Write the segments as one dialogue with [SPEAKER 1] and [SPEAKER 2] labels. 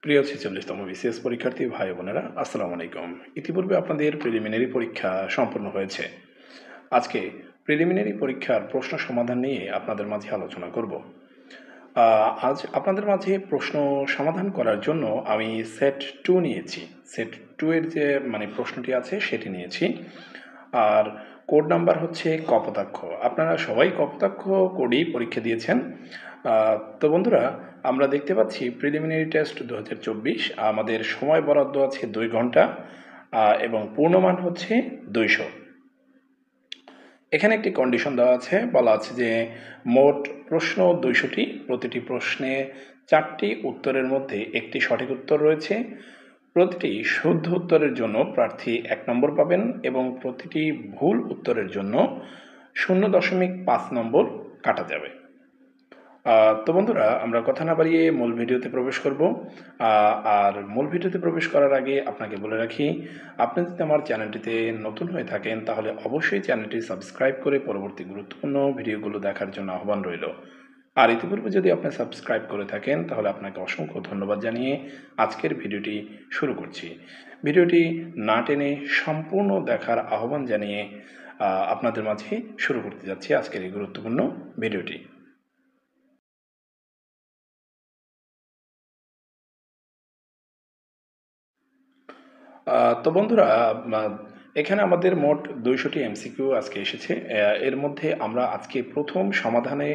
[SPEAKER 1] প্রিয় ৪৬তম বিসিএস পরীক্ষার্থী ভাই বোনেরা, আসসালামু আলাইকুম। ইতিপূর্বে আপনাদের প্রিলিমিনারি পরীক্ষা সম্পন্ন হয়েছে। আজকে প্রিলিমিনারি পরীক্ষার প্রশ্ন সমাধান নিয়ে আপনাদের মাঝে আলোচনা করব। আজ আপনাদের মাঝে প্রশ্ন সমাধান করার জন্য আমি সেট 2 নিয়েছি। সেট 2 এর যে প্রশ্নটি আছে সেটি নিয়েছি। আর কোড নাম্বার হচ্ছে কপোতাক্ষ। আপনারা সবাই কপোতাক্ষ কোডেই পরীক্ষা দিয়েছেন। তো বন্ধুরা, আমরা দেখতে পাচ্ছি প্রিলিমিনারি টেস্ট 2024 আমাদের সময় বরাদ্দ আছে 2 ঘন্টা এবং পূর্ণমান হচ্ছে 200। এখানে একটি কন্ডিশন দেওয়া আছে, বলা আছে যে মোট প্রশ্ন 200টি, প্রতিটি প্রশ্নে 4টি উত্তরের মধ্যে একটি সঠিক উত্তর রয়েছে। প্রতিটি শুদ্ধ উত্তরের জন্য প্রার্থী 1 নম্বর পাবেন এবং প্রতিটি ভুল উত্তরের জন্য 0.5 নম্বর কাটা যাবে। তো বন্ধুরা, আমরা কথা না বাড়িয়ে মূল ভিডিওতে প্রবেশ করব। আর মূল ভিডিওতে প্রবেশ করার আগে আপনাকে বলে রাখি, আপনি যদি আমার চ্যানেলটিতে নতুন হয়ে থাকেন তাহলে অবশ্যই চ্যানেলটি সাবস্ক্রাইব করে পরবর্তী গুরুত্বপূর্ণ ভিডিওগুলো দেখার জন্য আহ্বান রইল। আর ইতিপূর্বে যদি আপনি সাবস্ক্রাইব করে থাকেন তাহলে আপনাকে অসংখ্য ধন্যবাদ জানিয়ে আজকের ভিডিওটি শুরু করছি। ভিডিওটি না টেনে সম্পূর্ণ দেখার আহ্বান জানিয়ে আপনাদের মাঝে শুরু করতে যাচ্ছি আজকের এই গুরুত্বপূর্ণ ভিডিওটি। তো বন্ধুরা, এখানে আমাদের মোট 200টি এমসিকিউ আজকে এসেছে। এর মধ্যে আমরা আজকে প্রথম সমাধানে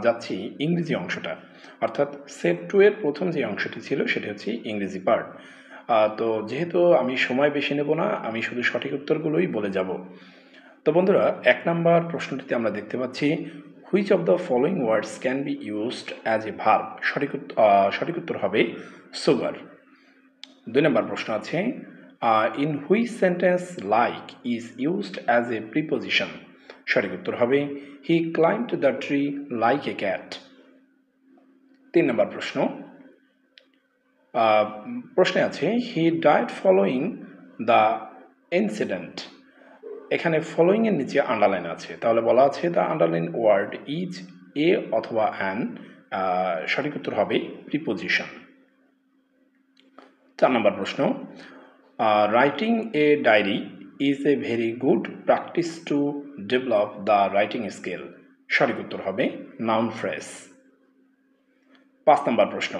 [SPEAKER 1] যাচ্ছি ইংরেজি অংশটা, অর্থাৎ সেট 2 এর প্রথম যে অংশটি ছিল সেটি হচ্ছে ইংরেজি পার্ট। তো যেহেতু আমি সময় বেশি নেব না, আমি শুধু সঠিক উত্তরগুলোই বলে যাব। তো বন্ধুরা, 1 নম্বর প্রশ্নটিতে আমরা দেখতে পাচ্ছি, which of the following words can be used as a verb. সঠিক উত্তর হবে সুগার। 2 নম্বর প্রশ্ন আছে, in which sentence like is used as a preposition. সঠিক উত্তর হবে he climbed the tree like a cat. 3 নম্বর প্রশ্নে আছে, he died following the incident. এখানে ফলোয়িং এর নিচে আন্ডারলাইন আছে, তাহলে বলা আছে the underline word is a অথবা অ্যান। সঠিক উত্তর হবে প্রিপোজিশন। 4 নম্বর প্রশ্ন, writing a diary is a very good practice to develop the writing skill. সঠিক উত্তর হবে নাউন ফ্রেজ। 5 নম্বর প্রশ্ন,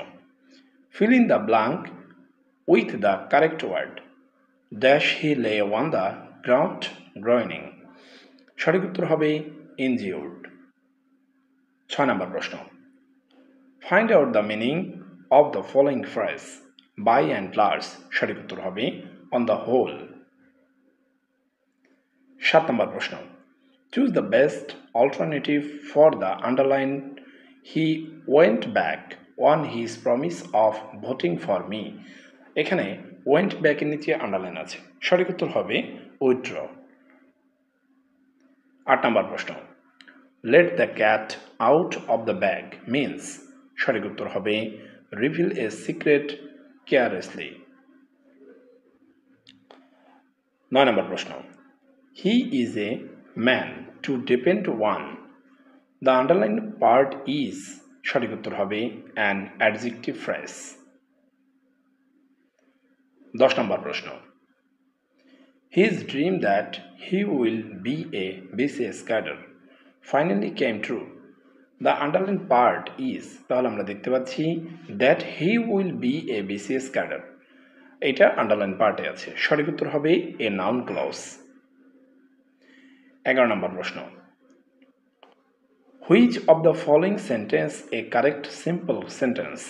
[SPEAKER 1] fill in the blank with the correct word. Dash he lay on the ground groaning. সঠিক উত্তর হবে injured. 6 নম্বর প্রশ্ন, find out the meaning of the following phrase. By and large. সঠিক উত্তর হবে on the whole. 7 নম্বর প্রশ্ন, choose the best alternative for the underline he went back on his promise of voting for me. এখানে went back এর নিচে underline আছে, সঠিক উত্তর হবে withdraw. 8 নম্বর প্রশ্ন, let the cat out of the bag means. সঠিক উত্তর হবে reveal a secret carelessly. 9 নম্বর প্রশ্ন, he is a man to depend on. The underlined part is. সঠিক উত্তর হবে an adjective phrase. 10 নম্বর প্রশ্ন, his dream that he will be a BCS cadre finally came true. The underlined part is. তাহলে আমরা দেখতে পাচ্ছি that he will be a BCS cadre. এটা underline পার্টে আছে, সঠিক উত্তর হবে a noun clause. 11 নম্বর প্রশ্ন, which of the following sentence a correct simple sentence.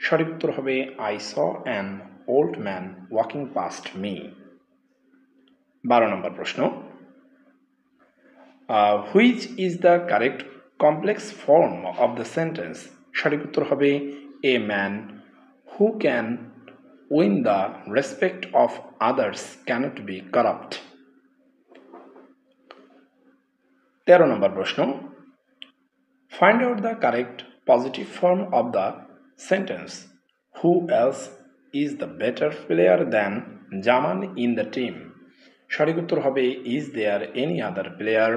[SPEAKER 1] সঠিক উত্তর হবে I saw an old man walking past me. 12 নম্বর প্রশ্ন, which is the correct complex form of the sentence. সঠিক উত্তর হবে a man who can win the respect of others cannot be corrupt. 13 নম্বর প্রশ্ন, find out the correct positive form of the sentence. Who else is the better player than Jaman in the team. সঠিক উত্তর হবে is there any other player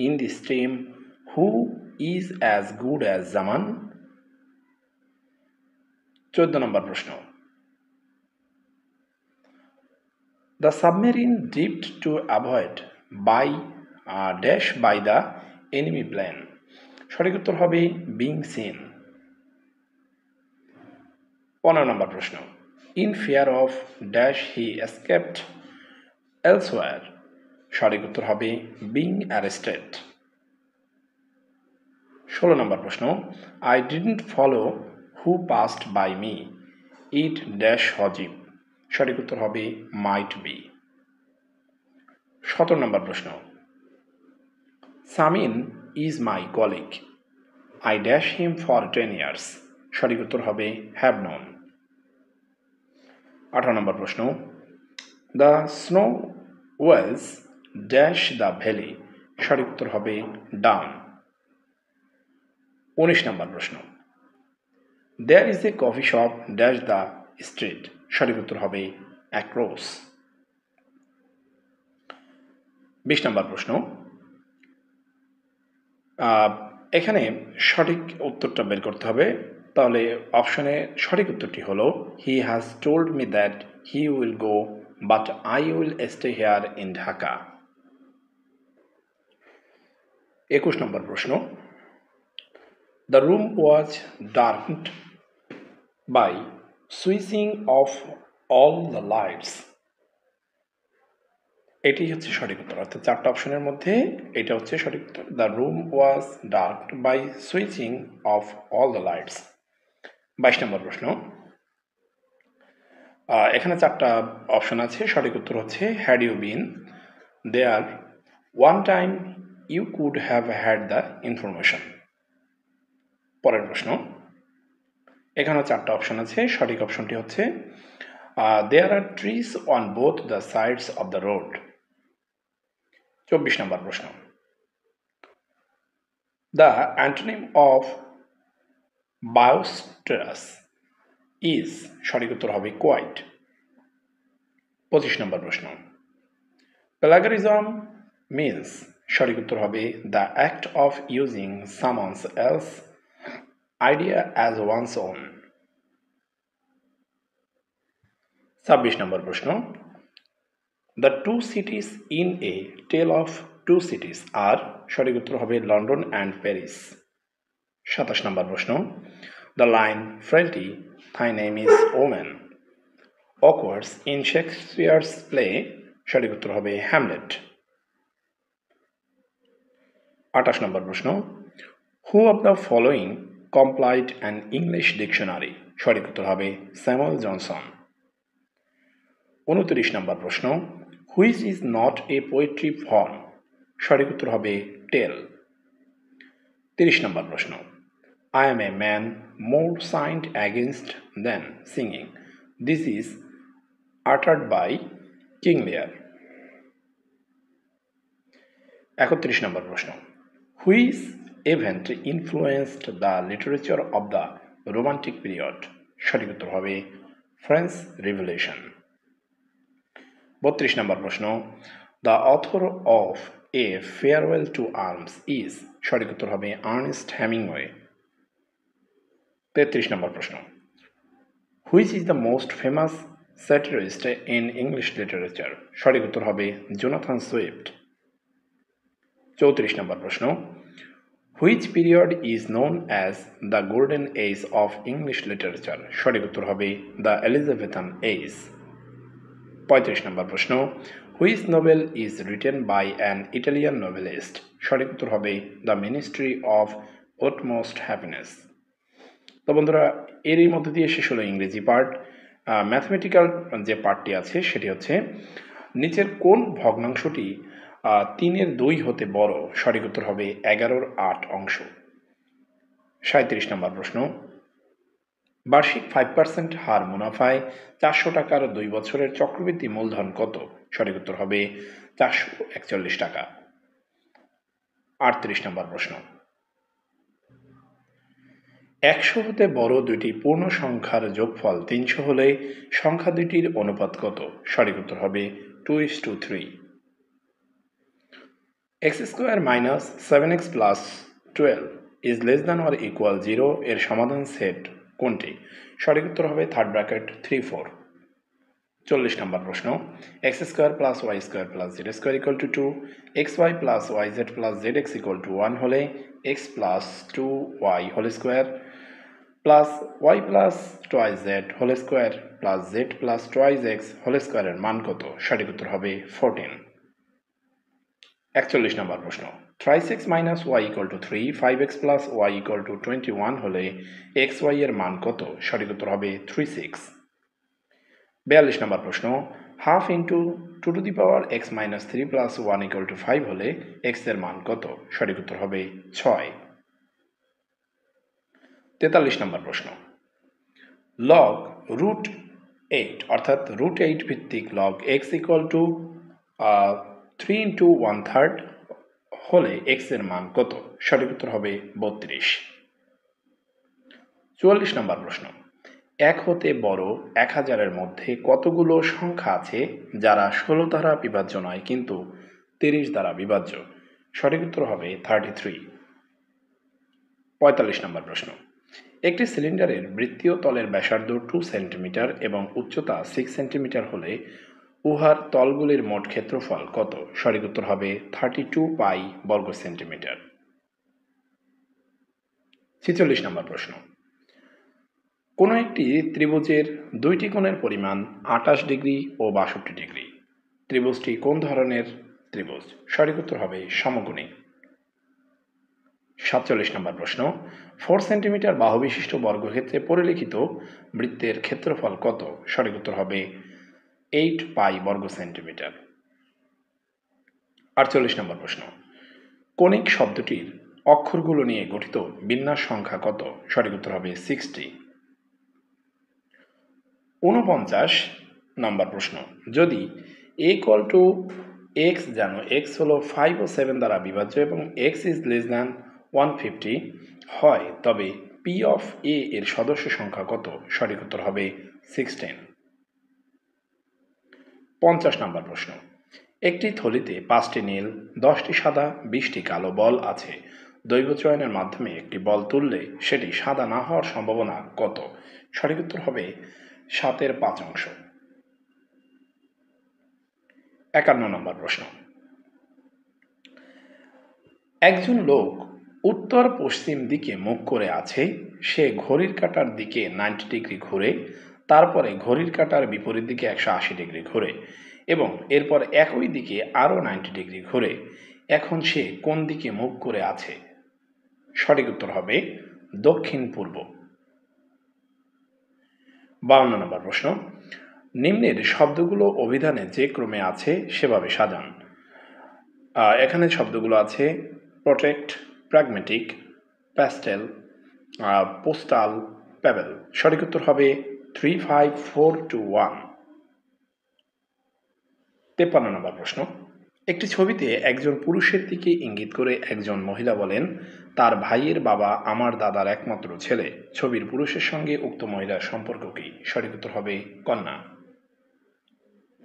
[SPEAKER 1] in this team who is as good as Jaman. 14 নম্বর প্রশ্ন, the submarine dipped to avoid by dash by the enemy plane. সঠিক উত্তর হবে being seen. 15 নম্বর প্রশ্ন। In fear of dash he escaped elsewhere. সঠিক উত্তর হবে বিং অ্যারেস্টেড। 16 নম্বর প্রশ্ন। I didn't follow who passed by me it dash হজিব। সঠিক উত্তর হবে মাইট বি। 17 নম্বর প্রশ্ন। Samin is my colleague I dash him for 10 years. সঠিক উত্তর হবে হ্যাভ নন। 18 নম্বর প্রশ্ন। The snow wells dash the valley. সঠিক উত্তর হবে ডাউন। 19 নম্বর প্রশ্ন। There is a coffee shop dash the street. সঠিক উত্তর হবে অ্যাক্রস। 20 নম্বর প্রশ্ন। এখানে সঠিক উত্তরটা বের করতে হবে। তাহলে অপশনে সঠিক উত্তরটি হলো he has told me that he will go but I will stay here in Dhaka. 21 নম্বর প্রশ্ন। The room was darked by switching off all the lights. এটি হচ্ছে সঠিক উত্তর, অর্থাৎ 4টা অপশনের মধ্যে এটা হচ্ছে সঠিক উত্তর। The room was darked by switching off all the lights. 22 নম্বর প্রশ্ন। এখানে 4টা অপশন আছে, সঠিক উত্তর হচ্ছে had you been there one time you could have had the information. পরের প্রশ্ন। এখানে 4টা অপশন আছে, সঠিক অপশনটি হচ্ছে there are trees on both the sides of the road. 24 নম্বর প্রশ্ন। The antonym of boisterous is. সঠিক উত্তর হবে কোয়াইট। 25 নম্বর প্রশ্ন। Plagiarism means. সঠিক উত্তর হবে the act of using someone else idea as one's own. 26 number প্রশ্ন। The two cities in a tale of two cities are. সঠিক উত্তর হবে লন্ডন অ্যান্ড প্যারিস। 27 নম্বর প্রশ্ন। The line frailty thy name is woman occurs in Shakespeare's play. সঠিক উত্তর হবে Hamlet. 28 number প্রশ্ন। Who of the following compiled an English dictionary. সঠিক উত্তর হবে স্যামুয়েল জনসন। 29 নম্বর প্রশ্ন। Which is not a poetry form. সঠিক উত্তর হবে টেল। 30 নম্বর প্রশ্ন। I am a man more signed against than singing. This is uttered by King Lear. 31 নম্বর প্রশ্ন। Which event influenced the literature of the Romantic period? সঠিক উত্তর হবে French revolution. 32 নম্বর প্রশ্ন। The author of A Farewell to Arms is। সঠিক উত্তর হবে Ernest Hemingway. 33 number প্রশ্ন। Which is the most famous satirist in English literature. সঠিক উত্তর হবে জোনাথন সুইফট। 34 নম্বর প্রশ্ন। Which period is known as the golden age of English literature. সঠিক উত্তর হবে দ্য এলিজাবেথান এজ। 35 নম্বর প্রশ্ন। Which novel is written by an Italian novelist. সঠিক উত্তর হবে the ministry of utmost happiness. তো বন্ধুরা, এরই মধ্যে দিয়ে শেষ হলো ইংরেজি পার্ট। ম্যাথমেটিক্যাল যে পার্টটি আছে সেটি হচ্ছে নিচের কোন ভগ্নাংশটি 3/2 হতে বড়। সঠিক উত্তর হবে 11/8 অংশ। 37 নম্বর প্রশ্ন। বার্ষিক 5% হার মুনাফায় 400 টাকার 2 বছরের চক্রবৃদ্ধি মূলধন কত। সঠিক উত্তর হবে 441 টাকা। 38 নম্বর প্রশ্ন। 100 হতে বড় দুইটি পূর্ণ সংখ্যার যোগফল 300 হলে সংখ্যা দুইটির অনুপাত কত। সঠিক উত্তর হবে 2:3। x² - 7x + 12 is less than or equal 0 এর সমাধান সেট কোনটি। সঠিক উত্তর হবে 3, 4। 40 নম্বর প্রশ্ন, x square plus y square plus z square equal to 2, x y plus y z plus z x equal to 1 হলে x plus 2y whole square plus y plus twice z whole square plus z plus twice x whole স্কোয়ারের মান কত? সঠিক উত্তর হবে 14। 41 নম্বর প্রশ্ন, thrice x minus y equal to 3, 5x plus y equal to 21 হলে এক্স ওয়াই এর মান কত? সঠিক উত্তর হবে 36। 42 নম্বর প্রশ্ন, half into 2 to the power x minus 3 plus 1 equal to 5 হলে এক্স এর মান কত? সঠিক উত্তর হবে 6। 43 নম্বর প্রশ্ন, লগ রুট 8 অর্থাৎ রুট 8 ভিত্তিক log x equal to 3 into 1/3 হলে এক্স এর মান কত? সঠিক উত্তর হবে 32। 44 নম্বর প্রশ্ন, 1 হতে বড় 1000-এর মধ্যে কতগুলো সংখ্যা আছে যারা 16 দ্বারা বিভাজ্য নয় কিন্তু 30 দ্বারা বিভাজ্য? সঠিক উত্তর হবে 33। 45 নম্বর প্রশ্ন, একটি সিলিন্ডারের বৃত্তীয় তলের ব্যাসার্ধ 2 সেন্টিমিটার এবং উচ্চতা 6 সেন্টিমিটার হলে উহার তলগুলির মোট ক্ষেত্রফল কত? সঠিক উত্তর হবে 32 পাই বর্গ সেন্টিমিটার। 46 নম্বর প্রশ্ন, কোনো একটি ত্রিভুজের দুইটি কোণের পরিমাণ 28 ডিগ্রি ও 62 ডিগ্রি। ত্রিভুজটি কোন ধরনের ত্রিভুজ? সঠিক উত্তর হবে সমকোণী। 47 নম্বর প্রশ্ন, 4 সেন্টিমিটার বাহু বিশিষ্ট বর্গক্ষেত্রে পরিলিখিত বৃত্তের ক্ষেত্রফল কত? সঠিক উত্তর হবে 8 পাই বর্গ সেন্টিমিটার। 48 নম্বর প্রশ্ন, কণিক শব্দটির অক্ষরগুলো নিয়ে গঠিত বিন্যাস সংখ্যা কত? সঠিক উত্তর হবে 60। 49 নম্বর প্রশ্ন, যদি a ইকুয়াল টু এক্স জানো এক্স হলো 5 ও 7 দ্বারা বিভাজ্য এবং এক্স ইজ লেস দ্যান 150 হয় তবে পি অফ এ এর সদস্য সংখ্যা কত? সঠিক উত্তর হবে 16। 50 নম্বর প্রশ্ন, একটি থলিতে 5টি নীল, 10টি সাদা, 20টি কালো বল আছে। দৈব চয়নের মাধ্যমে একটি বল তুললে সেটি সাদা না হওয়ার সম্ভাবনা কত? সঠিক উত্তর হবে 7/5। 51 নম্বর প্রশ্ন, একজন লোক উত্তর পশ্চিম দিকে মুখ করে আছে। সে ঘড়ির কাঁটার দিকে 90 ডিগ্রি ঘুরে, তারপরে ঘড়ির কাঁটার বিপরীত দিকে 180 ডিগ্রি ঘুরে এবং এরপর একই দিকে আরও 90 ডিগ্রি ঘুরে। এখন সে কোন দিকে মুখ করে আছে? সঠিক উত্তর হবে দক্ষিণ পূর্ব। 52 নম্বর প্রশ্ন, নিম্নের শব্দগুলো অভিধানে যে ক্রমে আছে সেভাবে সাজান। এখানে শব্দগুলো আছে প্রোটেক্ট, প্র্যাগমেটিক, প্যাস্টেল, পোস্টাল, প্যাবেল। সঠিক উত্তর হবে 3, 5, 4, 2, 1। 53 নম্বর প্রশ্ন, একটি ছবিতে একজন পুরুষের দিকে ইঙ্গিত করে একজন মহিলা বলেন, তার ভাইয়ের বাবা আমার দাদার একমাত্র ছেলে। ছবির পুরুষের সঙ্গে উক্ত মহিলার সম্পর্ক কি? সঠিক উত্তর হবে কন্যা।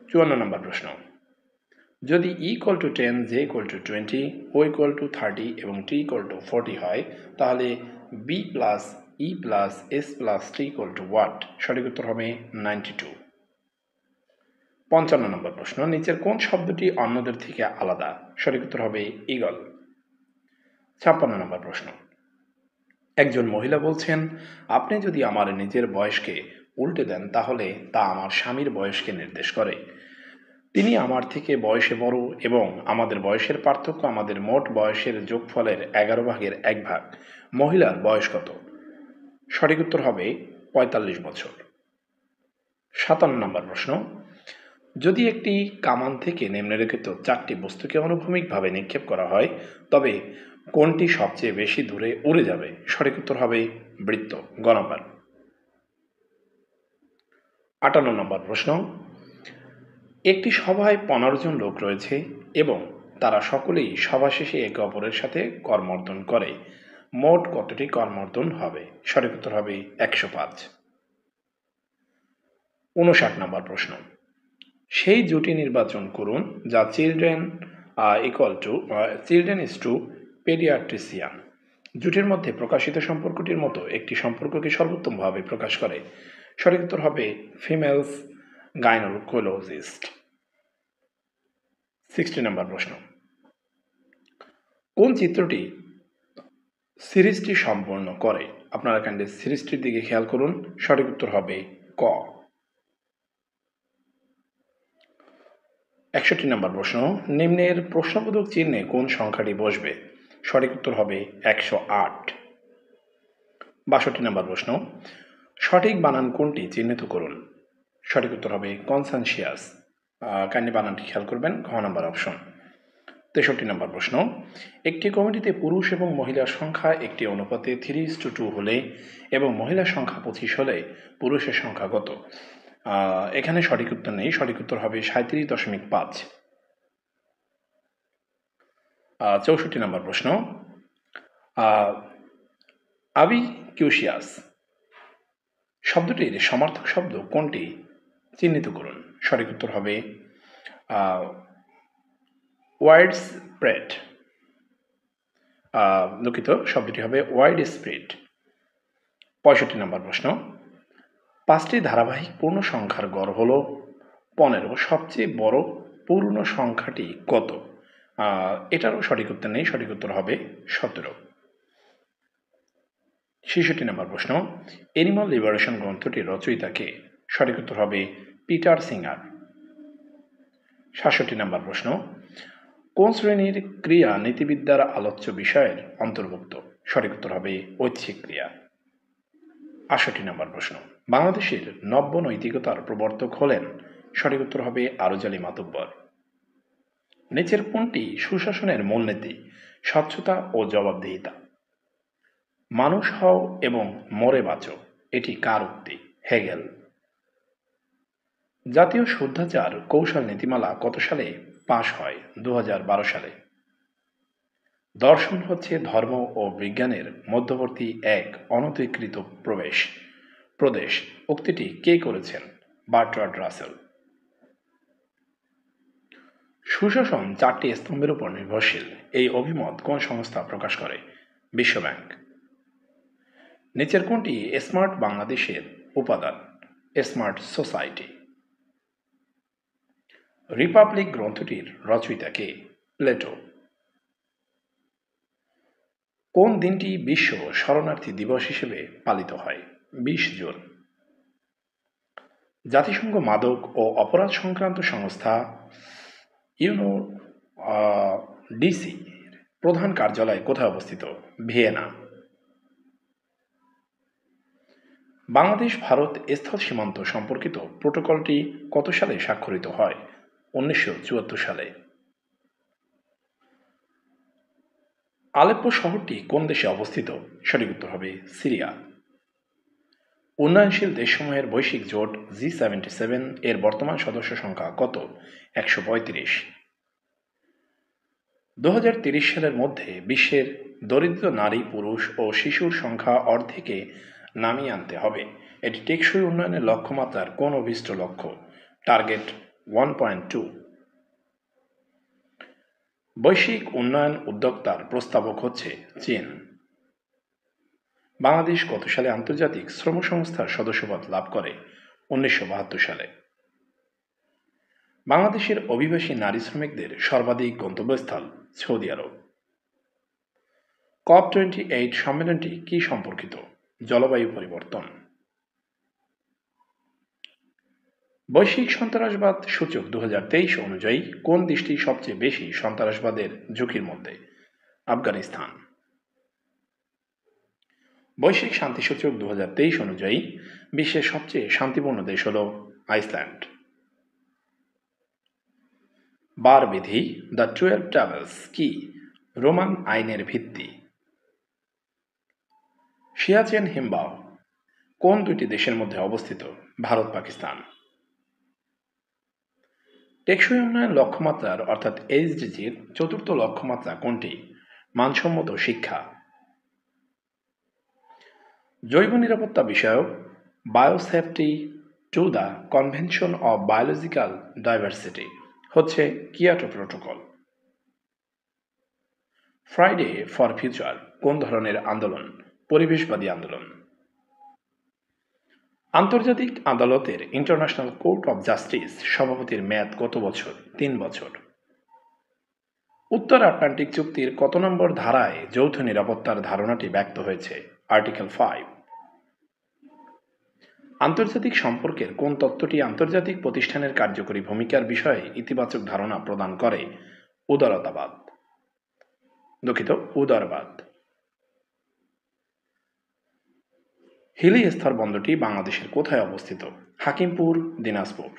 [SPEAKER 1] 54 নম্বর প্রশ্ন, যদি E equal to 10, J equal to 20, O equal to 30 এবং টি ইকুয়াল টু 40 হয় তাহলে B plus E plus S plus T equal to what? সঠিক উত্তর হবে 92। 55 নম্বর প্রশ্ন, নিচের কোন শব্দটি অন্যদের থেকে আলাদা? সঠিক উত্তর হবে ঈগল। 56 নম্বর প্রশ্ন, একজন মহিলা বলছেন, আপনি যদি আমার নিজের বয়সকে উল্টে দেন তাহলে তা আমার স্বামীর বয়সকে নির্দেশ করে। তিনি আমার থেকে বয়সে বড় এবং আমাদের বয়সের পার্থক্য আমাদের মোট বয়সের যোগফলের 11/1 মহিলার বয়স কত? সঠিক উত্তর হবে 45 বছর। 57 নম্বর প্রশ্ন, যদি একটি কামান থেকে নিম্নলিখিত 4টি বস্তুকে অনুভূমিকভাবে নিক্ষেপ করা হয় তবে কোনটি সবচেয়ে বেশি দূরে উড়ে যাবে? সঠিক উত্তর হবে বৃত্ত, গ নম্বর। 58 নম্বর প্রশ্ন, একটি সভায় 15 জন লোক রয়েছে এবং তারা সকলেই সভা শেষে একে অপরের সাথে করমর্দন করে। মোট কতটি করমর্দন হবে? সঠিক উত্তর হবে 105। 59 নম্বর প্রশ্ন, সেই জুটি নির্বাচন করুন যা চিলড্রেন ইজ টু পেডিয়াট্রিশিয়ান। জুটির মধ্যে প্রকাশিত সম্পর্কটির মতো একটি সম্পর্ককে সর্বোত্তমভাবে প্রকাশ করে। সঠিক উত্তর হবে ফিমেলস গাইনোকোলজিস্ট। 60 নম্বর প্রশ্ন, কোন চিত্রটি সিরিজটি সম্পূর্ণ করে? আপনারা কাইন্ডলি সিরিজটির দিকে খেয়াল করুন। সঠিক উত্তর হবে ক। 61 নম্বর প্রশ্ন, নিম্নের প্রশ্নবোধক চিহ্নে কোন সংখ্যাটি বসবে? সঠিক উত্তর হবে 108। 62 নম্বর প্রশ্ন, সঠিক বানান কোনটি চিহ্নিত করুন? সঠিক উত্তর হবে কনসানসিয়াস। কাইন্ডলি বানানটি খেয়াল করবেন, ঘ নম্বর অপশন। 63 নম্বর প্রশ্ন, একটি কমিটিতে পুরুষ এবং মহিলার সংখ্যা একটি অনুপাতে 3:2 হলে এবং মহিলার সংখ্যা 25 হলে পুরুষের সংখ্যা কত? এখানে সঠিক উত্তর নেই, সঠিক উত্তর হবে 37.5। 64 নম্বর প্রশ্ন, আবিকিউশিয়াস শব্দটির সমার্থক শব্দ কোনটি চিহ্নিত করুন? সঠিক উত্তর হবে ওয়াইড স্প্রেড। দুঃখিত, শব্দটি হবে ওয়াইড স্প্রেড। 65 নম্বর প্রশ্ন, 5টি ধারাবাহিক পূর্ণ সংখ্যার গড় হল 15, সবচেয়ে বড় পূর্ণ সংখ্যাটি কত? এটারও সঠিক উত্তর নেই, সঠিক উত্তর হবে 17। 66 নম্বর প্রশ্ন, এনিমাল লিবারেশন গ্রন্থটির রচয়িতা কে? সঠিক উত্তর হবে পিটার সিঙ্গার। 67 নম্বর প্রশ্ন, কোন শ্রেণীর ক্রিয়া নীতিবিদ্যার আলোচ্য বিষয়ের অন্তর্ভুক্ত? সঠিক উত্তর হবে ঐচ্ছিক ক্রিয়া। 68 নম্বর প্রশ্ন, বাংলাদেশের নব্য নৈতিকতার প্রবর্তক হলেন? সঠিক উত্তর হবে আরজ আলী মাতুব্বর। নিচের কোনটি সুশাসনের মূলনীতি? স্বচ্ছতা ও জবাবদিহিতা। মানুষ হও এবং মরে বাঁচো, এটি কার উক্তি? হেগেল। জাতীয় শুদ্ধাচার কৌশল নীতিমালা কত সালে পাশ হয়? 2012 সালে। দর্শন হচ্ছে ধর্ম ও বিজ্ঞানের মধ্যবর্তী এক অনধিকৃত প্রদেশ, উক্তিটি কে করেছেন? বার্ট্রান্ড রাসেল। সুশাসন 4টি স্তম্ভের উপর নির্ভরশীল, এই অভিমত কোন সংস্থা প্রকাশ করে? বিশ্বব্যাংক। নিচের কোনটি স্মার্ট বাংলাদেশের উপাদান? Smart society. রিপাবলিক গ্রন্থটির রচয়িতা কে? প্লেটো। কোন দিনটি বিশ্ব শরণার্থী দিবস হিসেবে পালিত হয়? 20 জুন। জাতিসংঘ মাদক ও অপরাধ সংক্রান্ত সংস্থা ইউএনওডিসি প্রধান কার্যালয় কোথায় অবস্থিত? ভিয়েনা। বাংলাদেশ ভারত স্থল সীমান্ত সম্পর্কিত প্রোটোকলটি কত সালে স্বাক্ষরিত হয়? 1974 সালে। আলেপ্পো শহরটি কোন দেশে অবস্থিত? সঠিক উত্তর হবে সিরিয়া। উন্নয়নশীল দেশসমূহের বৈশ্বিক জোট G77 এর বর্তমান সদস্য সংখ্যা কত? 135। 2030 সালের মধ্যে বিশ্বের দরিদ্র নারী, পুরুষ ও শিশুর সংখ্যা অর্ধেকে নামিয়ে আনতে হবে, এটি টেকসই উন্নয়নের লক্ষ্যমাত্রার কোন অভিষ্ট লক্ষ্য? টার্গেট 1.2। বৈশ্বিক উন্নয়ন উদ্যোক্তার প্রস্তাবক হচ্ছে চীন। বাংলাদেশ কত সালে আন্তর্জাতিক শ্রম সংস্থার সদস্যপদ লাভ করে? 1972 সালে। বাংলাদেশের অভিবাসী নারী শ্রমিকদের সর্বাধিক গন্তব্যস্থল সৌদি আরব। COP28 সম্মেলনটি কি সম্পর্কিত? জলবায়ু পরিবর্তন। বৈশ্বিক সন্ত্রাসবাদ সূচক 2023 অনুযায়ী কোন দেশটি সবচেয়ে বেশি সন্ত্রাসবাদের ঝুঁকির মধ্যে? আফগানিস্তান। বৈশ্বিক শান্তি সূচক 2023 অনুযায়ী বিশ্বের সবচেয়ে শান্তিপূর্ণ দেশ হল আইসল্যান্ড। বার বিধি দ্য 12 ট্রাভেলস কি রোমান আইনের ভিত্তি? সিয়াচেন হিমবাহ কোন দুইটি দেশের মধ্যে অবস্থিত? ভারত পাকিস্তান। টেকসই উন্নয়ন লক্ষ্যমাত্রার অর্থাৎ এইচডিজির চতুর্থ লক্ষ্যমাত্রা কোনটি? মানসম্মত শিক্ষা। জৈব নিরাপত্তা বিষয়ক biosafety to the convention of biological diversity হচ্ছে Kyoto protocol. Friday for future কোন ধরনের আন্দোলন? পরিবেশবাদী আন্দোলন। আন্তর্জাতিক আদালতের ইন্টারন্যাশনাল কোর্ট অব জাস্টিস সভাপতির মেয়াদ কত বছর? ৩ বছর। উত্তর আটলান্টিক চুক্তির কত নম্বর ধারায় যৌথ নিরাপত্তার ধারণাটি ব্যক্ত হয়েছে? আর্টিকেল 5। আন্তর্জাতিক সম্পর্কের কোন তত্ত্বটি আন্তর্জাতিক প্রতিষ্ঠানের কার্যকরী ভূমিকার বিষয়ে ইতিবাচক ধারণা প্রদান করে? উদারবাদ। হিলি স্থলবন্দরটি বাংলাদেশের কোথায় অবস্থিত? হাকিমপুর, দিনাজপুর।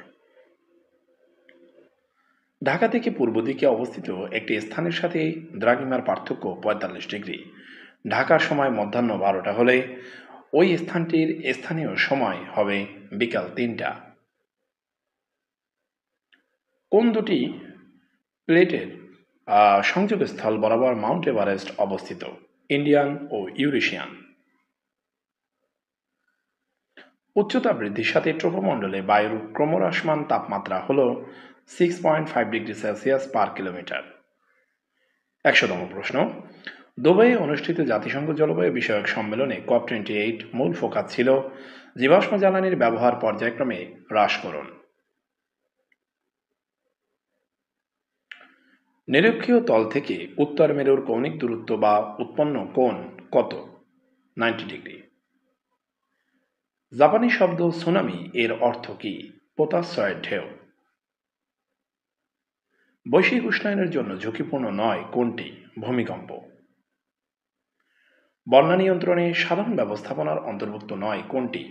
[SPEAKER 1] ঢাকা থেকে পূর্ব দিকে অবস্থিত একটি স্থানের সাথে দ্রাঘিমার পার্থক্য ৪৫ ডিগ্রি। ঢাকার সময় মধ্যাহ্ন ১২টা হলে ওই স্থানটির স্থানীয় সময় হবে বিকাল ৩টা। কোন দুটি প্লেটের সংযোগস্থল বরাবর মাউন্ট এভারেস্ট অবস্থিত? ইন্ডিয়ান ও ইউরেশিয়ান। উচ্চতা বৃদ্ধির সাথে ট্রোপোমণ্ডলে বায়ুর ক্রমহ্রাসমান তাপমাত্রা হল 6.5 ডিগ্রি সেলসিয়াস পার কিলোমিটার। ১০০তম প্রশ্ন। দুবাইয়ে অনুষ্ঠিত জাতিসংঘ জলবায়ু বিষয়ক সম্মেলনে COP28 মূল ফোকাস ছিল জীবাশ্ম জ্বালানির ব্যবহার পর্যায়ক্রমে হ্রাসকরণ। নিরক্ষীয় তল থেকে উত্তর মেরুর কৌণিক দূরত্ব বা উৎপন্ন কোণ কত? 90 ডিগ্রি। জাপানি শব্দ সুনামি এর অর্থ কি? পোতাশ্রয়ের ঢেউ। বৈশ্বিক উষ্ণায়নের জন্য ঝুঁকিপূর্ণ নয় কোনটি? ভূমিকম্প। বন্যা নিয়ন্ত্রণে সাধারণ ব্যবস্থাপনার অন্তর্ভুক্ত নয় কোনটি?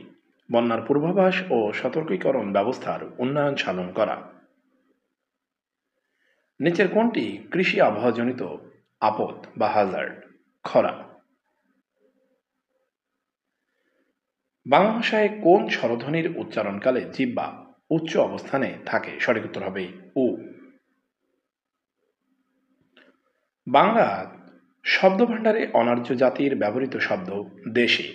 [SPEAKER 1] বন্যার পূর্বাভাস ও সতর্কীকরণ ব্যবস্থার উন্নয়ন সাধন করা। নিচের কোনটি কৃষি আবহাওয়াজনিত আপদ বা হাজার্ড? খরা। বাংলা ভাষায় কোন স্বরধ্বনির উচ্চারণকালে জিহ্বা উচ্চ অবস্থানে থাকে? সঠিক উত্তর হবে উ। বাংলা শব্দভাণ্ডারে অনার্য জাতির ব্যবহৃত শব্দ দেশি।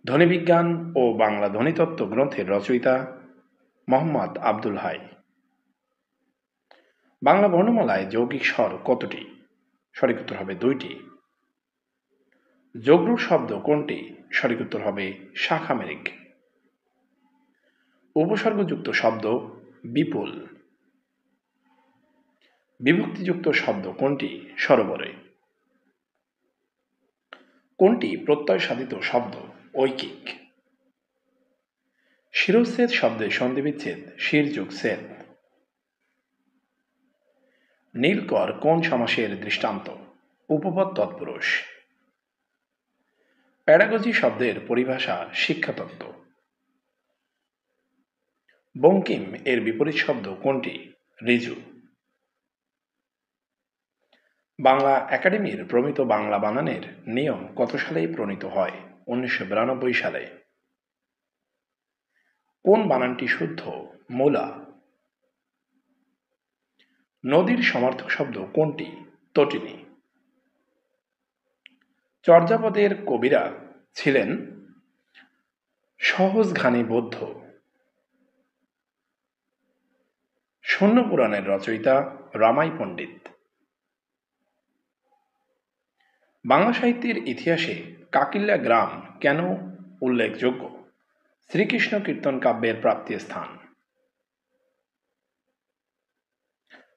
[SPEAKER 1] ধ্বনিবিজ্ঞান ও বাংলা ধ্বনিতত্ত্ব গ্রন্থের রচয়িতা মোহাম্মদ আব্দুল হাই। বাংলা বর্ণমালায় যৌগিক স্বর কতটি? সঠিক উত্তর হবে 2টি। যোগরূঢ় শব্দ কোনটি? সঠিক উত্তর হবে শাখামেরিক। উপসর্গযুক্ত শব্দ বিপুল। বিভক্তিযুক্ত শব্দ কোনটি? সরোবরে। কোনটি প্রত্যয় সাধিত শব্দ? ঐকিক। শিরচ্ছেদ শব্দে সন্ধিবিচ্ছেদ শিরযোগ ছেদ। নীলকর কোন সমাসের দৃষ্টান্ত? উপপদ তৎপুরুষ। প্যাডাগজি শব্দের পরিভাষা শিক্ষাতত্ত্ব। বঙ্কিম এর বিপরীত শব্দ কোনটি? ঋজু। বাংলা একাডেমির প্রমিত বাংলা বানানের নিয়ম কত সালে প্রণীত হয়? 1992 সালে। কোন বানানটি শুদ্ধ? মূলা। নদীর সমার্থক শব্দ কোনটি? তটিনী। চর্যাপদের কবিরা ছিলেন সহজঘানী বৌদ্ধ। শূন্য পুরাণের রচয়িতা রামাই পণ্ডিত। বাংলা সাহিত্যের ইতিহাসে কাকিল্যা গ্রাম কেন উল্লেখযোগ্য? শ্রীকৃষ্ণ কীর্তন কাব্যের প্রাপ্তি স্থান।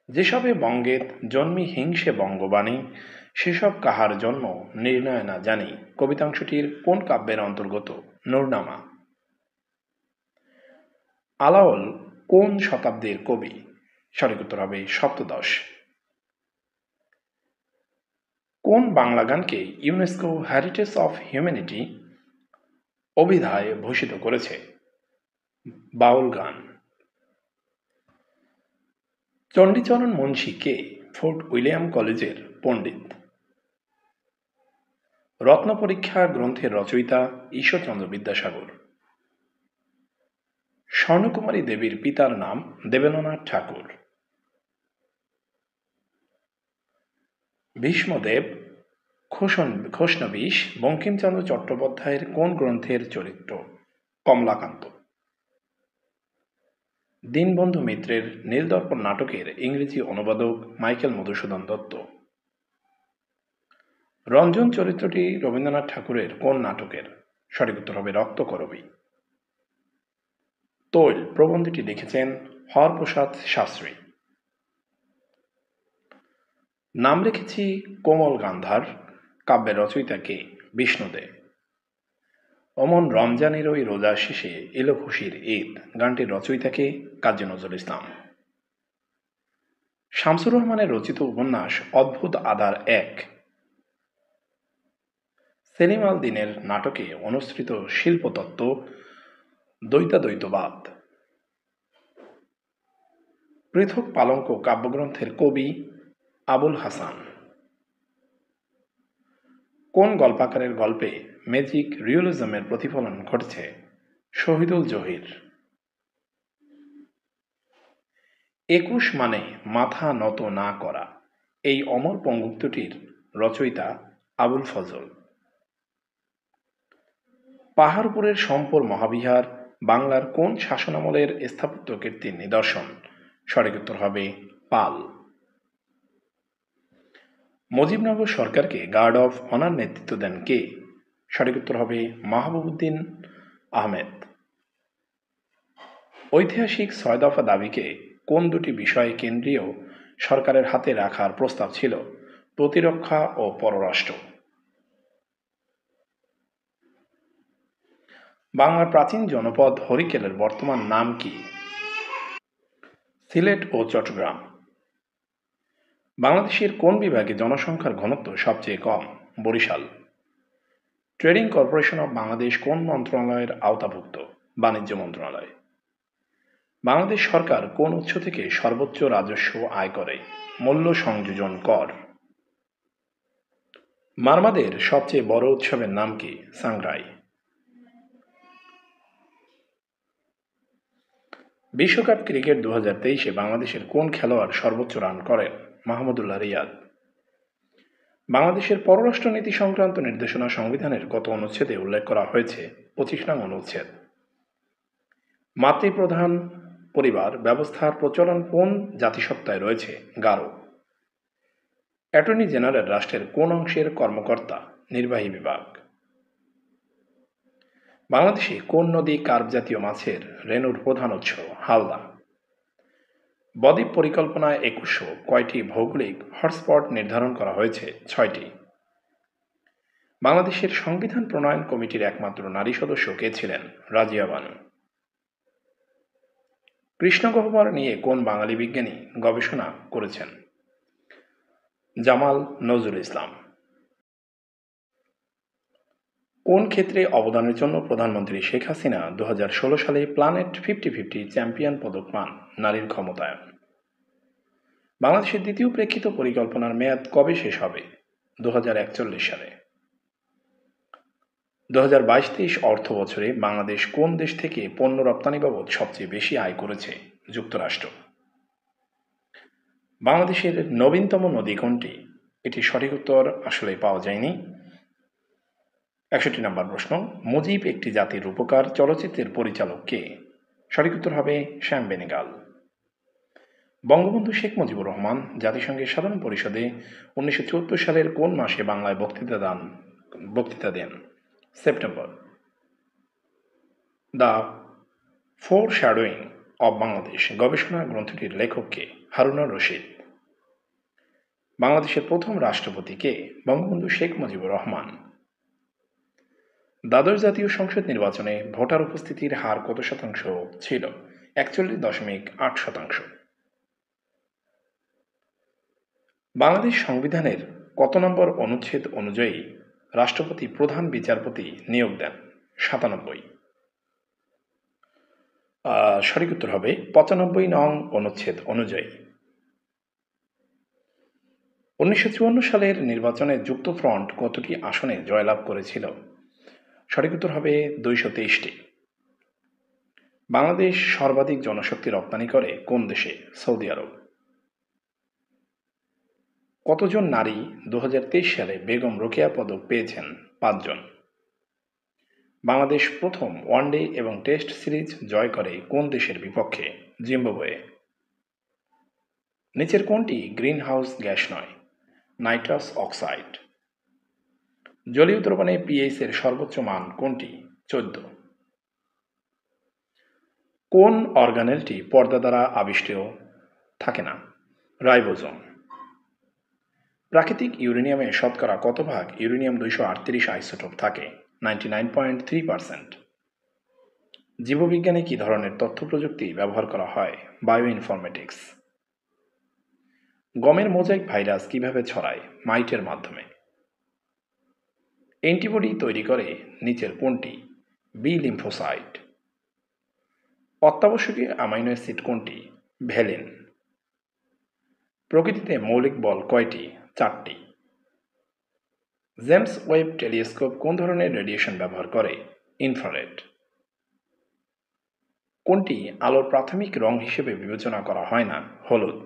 [SPEAKER 1] যেসবে বঙ্গের জন্মি হিংসে বঙ্গবাণী, সেসব কাহার জন্ম নির্ণয় না জানি কবিতাংশটির কোন কাব্যের অন্তর্গত? নূরনামা। আলাওল কোন শতাব্দীর কবি? সঠিক উত্তর হবে সপ্তদশ। কোন বাংলা গানকে ইউনেস্কো হেরিটেজ অফ হিউম্যানিটি অভিধায় ভূষিত করেছে? বাউল গান। চণ্ডীচরণ মুন্সী কে? ফোর্ট উইলিয়াম কলেজের পণ্ডিত। রত্ন পরীক্ষা গ্রন্থের রচয়িতা ঈশ্বরচন্দ্র বিদ্যাসাগর। স্বর্ণকুমারী দেবীর পিতার নাম দেবেন্দ্রনাথ ঠাকুর। ভীষ্মদেব খোশনবিশ বঙ্কিমচন্দ্র চট্টোপাধ্যায়ের কোন গ্রন্থের চরিত্র? কমলাকান্ত। দীনবন্ধু মিত্রের নীলদর্পণ নাটকের ইংরেজি অনুবাদক মাইকেল মধুসূদন দত্ত। রঞ্জন চরিত্রটি রবীন্দ্রনাথ ঠাকুরের কোন নাটকের? সঠিক উত্তর হবে রক্তকরবী। তৈল প্রবন্ধটি লিখেছেন হরপ্রসাদ শাস্ত্রী। নাম রেখেছি কোমল গান্ধার কাব্যের রচয়িতা কে? বিষ্ণুদেব। অমন রমজানের ওই রোজা শেষে এলো খুশির ঈদ গানটির রচয়িতা কে? কাজী নজরুল ইসলাম। শামসুর রহমানের রচিত উপন্যাস অদ্ভুত আধার এক। সেলিম আল দীনের নাটকে অনুসৃত শিল্পতত্ত্ব দ্বৈতাদ্বৈতবাদ। পৃথক পালঙ্ক কাব্যগ্রন্থের কবি আবুল হাসান। কোন গল্পাকারের গল্পে ম্যাজিক রিয়েলিজমের প্রতিফলন ঘটেছে? শহীদুল জহির। ২১ মানে মাথা নত না করা, এই অমর পঙ্গুক্তটির রচয়িতা আবুল ফজল। পাহাড়পুরের সম্পর মহাবিহার বাংলার কোন শাসনামলের স্থাপত্য কীর্তির নিদর্শন? সঠিক উত্তর হবে পাল। মুজিবনগর সরকারকে গার্ড অফ অনার নেতৃত্ব দেন কে? সঠিক উত্তর হবে মাহবুবউদ্দিন আহমেদ। ঐতিহাসিক ৬ দফা দাবিকে কোন দুটি বিষয়ে কেন্দ্রীয় সরকারের হাতে রাখার প্রস্তাব ছিল? প্রতিরক্ষা ও পররাষ্ট্র। বাংলার প্রাচীন জনপদ হরিকেলের বর্তমান নাম কি? সিলেট ও চট্টগ্রাম। বাংলাদেশের কোন বিভাগে জনসংখ্যার ঘনত্ব সবচেয়ে কম? Barishal. Trading corporation of Bangladesh কোন মন্ত্রণালয়ের আওতাভুক্ত? বাণিজ্য মন্ত্রণালয়। বাংলাদেশ সরকার কোন উৎস থেকে সর্বোচ্চ রাজস্ব আয় করে? মূল্য সংযোজন কর। মারমাদের সবচেয়ে বড় উৎসবের নাম কি? সাংগ্রাই। বিশ্বকাপ ক্রিকেট 2023-এ বাংলাদেশের কোন খেলোয়াড় সর্বোচ্চ রান করেন? মাহমুদুল্লাহ রিয়াদ। বাংলাদেশের পররাষ্ট্রনীতি সংক্রান্ত নির্দেশনা সংবিধানের কত অনুচ্ছেদে উল্লেখ করা হয়েছে? 25 নং অনুচ্ছেদ। মাতৃপ্রধান পরিবার ব্যবস্থার প্রচলন কোন জাতিসত্তায় রয়েছে? গারো। অ্যাটর্নি জেনারেল রাষ্ট্রের কোন অংশের কর্মকর্তা? নির্বাহী বিভাগ। বাংলাদেশে কোন নদী কার্প জাতীয় মাছের রেণুর প্রধান উৎস? হালদা। বদ্বীপ পরিকল্পনায় 2100 কয়টি ভৌগোলিক হটস্পট নির্ধারণ করা হয়েছে? 6টি। বাংলাদেশের সংবিধান প্রণয়ন কমিটির একমাত্র নারী সদস্য কে ছিলেন? রাজিয়া বানু। কৃষ্ণগহ্বর নিয়ে কোন বাঙালি বিজ্ঞানী গবেষণা করেছেন? জামাল নজরুল ইসলাম। কোন ক্ষেত্রে অবদানের জন্য প্রধানমন্ত্রী শেখ হাসিনা 2016 সালে প্ল্যানেট 50-50 চ্যাম্পিয়ন পদক পান? নারীর ক্ষমতায়ন। বাংলাদেশের দ্বিতীয় প্রেক্ষিত পরিকল্পনার মেয়াদ কবে শেষ হবে? 2041 সালে। 2022-23 অর্থ বছরে বাংলাদেশ কোন দেশ থেকে পণ্য রপ্তানি বাবদ সবচেয়ে বেশি আয় করেছে? যুক্তরাষ্ট্র। বাংলাদেশের নবীনতম নদী কোনটি? এটি সঠিক উত্তর আসলে পাওয়া যায়নি। 61 নম্বর প্রশ্ন, মুজিব একটি জাতির রূপকার চলচ্চিত্রের পরিচালক কে? সঠিক উত্তর হবে শ্যাম বেনেগাল। বঙ্গবন্ধু শেখ মুজিবুর রহমান জাতিসংঘের সাধারণ পরিষদে 1974 সালের কোন মাসে বাংলায় বক্তৃতা দেন? সেপ্টেম্বর। দ্য ফোরশ্যাডোয়িং অব বাংলাদেশ গবেষণা গ্রন্থটির লেখক কে? হারুনুর রশিদ। বাংলাদেশের প্রথম রাষ্ট্রপতি কে? বঙ্গবন্ধু শেখ মুজিবুর রহমান। দ্বাদশ জাতীয় সংসদ নির্বাচনে ভোটার উপস্থিতির হার কত শতাংশ ছিল? 41.8%। বাংলাদেশ সংবিধানের কত নম্বর অনুচ্ছেদ অনুযায়ী রাষ্ট্রপতি প্রধান বিচারপতি নিয়োগ দেন? 97। সঠিক উত্তর হবে 95 নং অনুচ্ছেদ অনুযায়ী। 1954 সালের নির্বাচনে যুক্তফ্রন্ট কতটি আসনে জয়লাভ করেছিল? সঠিক উত্তর হবে 223টি। বাংলাদেশ সর্বাধিক জনশক্তি রপ্তানি করে কোন দেশে? সৌদি আরব। কতজন নারী 2023 সালে বেগম রোকেয়া পদক পেয়েছেন? 5 জন। বাংলাদেশ প্রথম ওয়ানডে এবং টেস্ট সিরিজ জয় করে কোন দেশের বিপক্ষে? জিম্বাবুয়ে। নিচের কোনটি গ্রিন হাউস গ্যাস নয়? Nitrous oxide. জলীয় দ্রবণে পিএইচ এর সর্বোচ্চ মান কোনটি? 14। কোন অর্গানেলটি পর্দা দ্বারা আবিষ্টেয় থাকে না? রাইবোজোম। প্রাকৃতিক ইউরেনিয়ামে শতকরা কত ভাগ ইউরেনিয়াম 238 আইসোটোপ থাকে? 99.3%। জীববিজ্ঞানে কি ধরনের তথ্য প্রযুক্তি ব্যবহার করা হয়? বায়োইনফরমেটিক্স। গমের মোজাইক ভাইরাস কিভাবে ছড়ায়? মাইটের মাধ্যমে। অ্যান্টিবডি তৈরি করে নিচের কোনটি? B lymphocyte. অত্যাবশ্যকীয় অ্যামাইনো অ্যাসিড কোনটি? ভ্যালিন। প্রকৃতিতে মৌলিক বল কয়টি? 4টি। জেমস ওয়েব টেলিস্কোপ কোন ধরনের রেডিয়েশন ব্যবহার করে? ইনফ্রারেড। কোনটি আলোর প্রাথমিক রং হিসেবে বিবেচনা করা হয় না? হলুদ।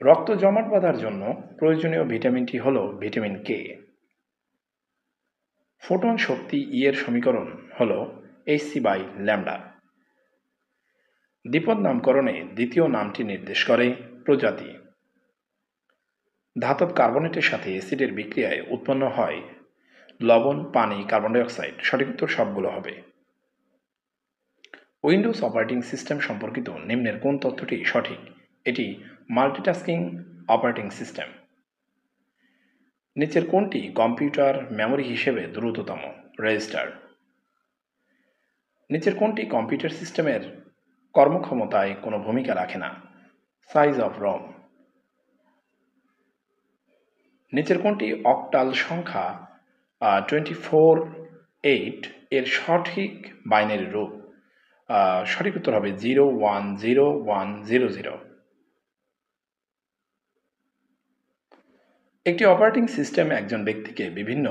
[SPEAKER 1] রক্ত জমাট বাঁধার জন্য প্রয়োজনীয় ভিটামিনটি হল ভিটামিন কে। ফোটন শক্তি ই এর সমীকরণ হল hc/ল্যাম্বডা। দ্বিপদ নামকরণে দ্বিতীয় নামটি নির্দেশ করে প্রজাতি। ধাতব কার্বনেটের সাথে অ্যাসিডের বিক্রিয়ায় উৎপন্ন হয় লবণ, পানি, কার্বন ডাই অক্সাইড। সঠিক উত্তর সবগুলো হবে। উইন্ডোজ অপারেটিং সিস্টেম সম্পর্কিত নিম্নের কোন তথ্যটি সঠিক? এটি মাল্টিটাস্কিং অপারেটিং সিস্টেম। নিচের কোনটি কম্পিউটার মেমোরি হিসেবে দ্রুততম? রেজিস্টার। নিচের কোনটি কম্পিউটার সিস্টেমের কর্মক্ষমতায় কোনো ভূমিকা রাখে না? সাইজ অফ রম। নিচের কোনটি অক্টাল সংখ্যা 24/8 এর সঠিক বাইনারি রূপ? সঠিক উত্তর হবে 010100। একটি অপারেটিং সিস্টেম একজন ব্যক্তিকে বিভিন্ন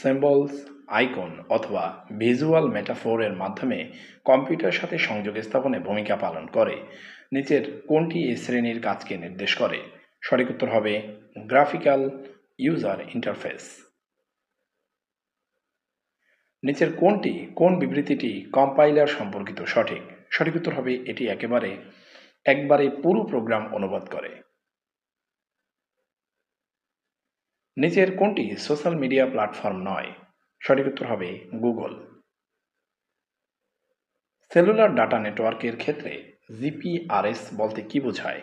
[SPEAKER 1] সিম্বলস, আইকন অথবা ভিজুয়াল মেটাফোর এর মাধ্যমে কম্পিউটারের সাথে সংযোগ স্থাপনে ভূমিকা পালন করে। নিচের কোনটি এই শ্রেণীর কাজকে নির্দেশ করে? সঠিক উত্তর হবে গ্রাফিক্যাল ইউজার ইন্টারফেস। নিচের কোন বিবৃতিটি কম্পাইলার সম্পর্কিত সঠিক? সঠিক উত্তর হবে এটি একবারে পুরো প্রোগ্রাম অনুবাদ করে। নিচের কোনটি সোশ্যাল মিডিয়া প্ল্যাটফর্ম নয়? সঠিক উত্তর হবে গুগল। সেলুলার ডাটা নেটওয়ার্কের ক্ষেত্রে জিপিআরএস বলতে কি বোঝায়?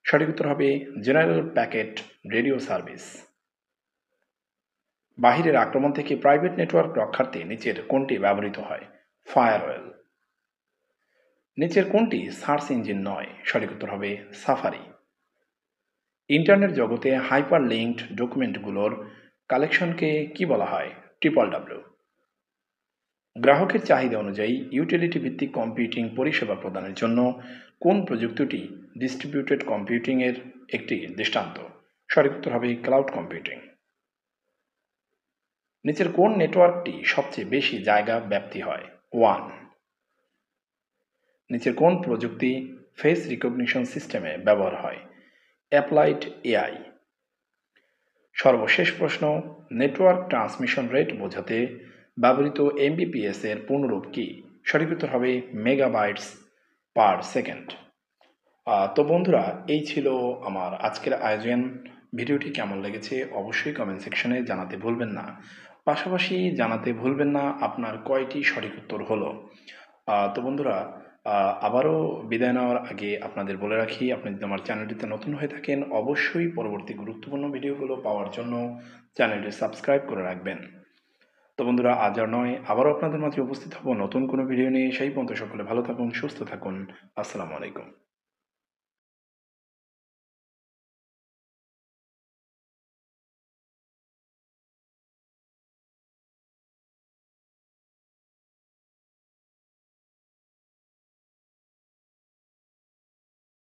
[SPEAKER 1] সঠিক উত্তর হবে জেনারেল প্যাকেট রেডিও সার্ভিস। বাহিরের আক্রমণ থেকে প্রাইভেট নেটওয়ার্ক রক্ষার্থে নিচের কোনটি ব্যবহৃত হয়? ফায়ারওয়েল। নিচের কোনটি সার্চ ইঞ্জিন নয়? সঠিক উত্তর হবে সাফারি। ইন্টারনেট জগতে হাইপার লিঙ্কড ডকুমেন্টগুলোর কালেকশনকে কি বলা হয়? TRRR। গ্রাহকের চাহিদা অনুযায়ী ইউটিলিটি ভিত্তিক কম্পিউটিং পরিষেবা প্রদানের জন্য কোন প্রযুক্তিটি ডিস্ট্রিবিউটেড কম্পিউটিং এর একটি দৃষ্টান্ত? সঠিক উত্তর হবে ক্লাউড কম্পিউটিং। নিচের কোন নেটওয়ার্কটি সবচেয়ে বেশি জায়গা ব্যাপ্তি হয়? ওয়ান। নিচের কোন প্রযুক্তি ফেস রিকগনিশন সিস্টেমে ব্যবহার হয়? Applied AI. সর্বশেষ প্রশ্ন, নেটওয়ার্ক ট্রান্সমিশন রেট বোঝাতে ব্যবহৃত এমবিপিএস এর পূর্ণরূপ কি? সঠিক উত্তর হবে মেগাবাইটস পার সেকেন্ড। তো বন্ধুরা, এই ছিল আমার আজকের আয়োজন। ভিডিওটি কেমন লেগেছে অবশ্যই কমেন্ট সেকশনে জানাতে ভুলবেন না। পাশাপাশি জানাতে ভুলবেন না আপনার কয়টি সঠিক উত্তর হলো। তো বন্ধুরা, আবারও বিদায় নেওয়ার আগে আপনাদের বলে রাখি, আপনি যদি আমার চ্যানেলটিতে নতুন হয়ে থাকেন অবশ্যই পরবর্তী গুরুত্বপূর্ণ ভিডিওগুলো পাওয়ার জন্য চ্যানেলটি সাবস্ক্রাইব করে রাখবেন। তো বন্ধুরা, আজ আর নয়, আবারও আপনাদের মাঝে উপস্থিত হব নতুন কোনো ভিডিও নিয়ে। সেই পর্যন্ত সকলে ভালো থাকুন, সুস্থ থাকুন। আসসালামু আলাইকুম।